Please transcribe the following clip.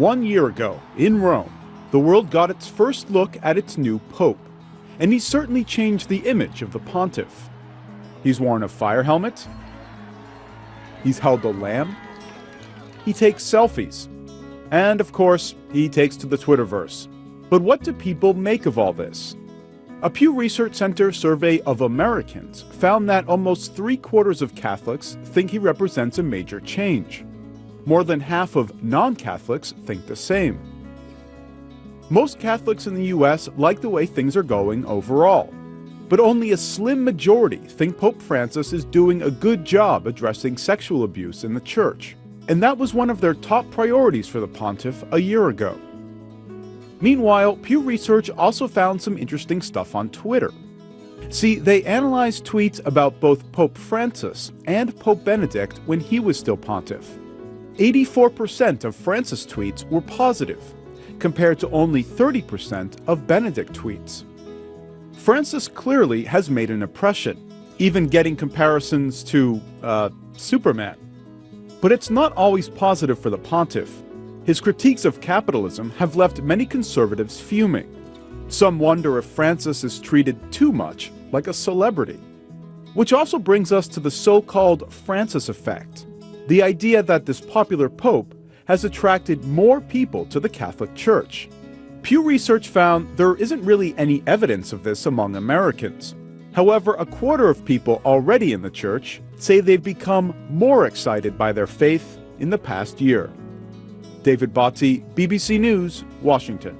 1 year ago, in Rome, the world got its first look at its new pope, and he's certainly changed the image of the pontiff. He's worn a fire helmet, he's held a lamb, he takes selfies, and of course, he takes to the Twitterverse. But what do people make of all this? A Pew Research Center survey of Americans found that almost 3/4 of Catholics think he represents a major change. More than half of non-Catholics think the same. Most Catholics in the US like the way things are going overall, but only a slim majority think Pope Francis is doing a good job addressing sexual abuse in the Church, and that was one of their top priorities for the pontiff a year ago. Meanwhile, Pew Research also found some interesting stuff on Twitter. See, they analyzed tweets about both Pope Francis and Pope Benedict when he was still pontiff. 84% of Francis tweets were positive, compared to only 30% of Benedict tweets. Francis clearly has made an impression, even getting comparisons to, Superman. But it's not always positive for the pontiff. His critiques of capitalism have left many conservatives fuming. Some wonder if Francis is treated too much like a celebrity. Which also brings us to the so-called Francis effect, the idea that this popular pope has attracted more people to the Catholic Church. Pew Research found there isn't really any evidence of this among Americans. However, 1/4 of people already in the Church say they've become more excited by their faith in the past year. David Botti, BBC News, Washington.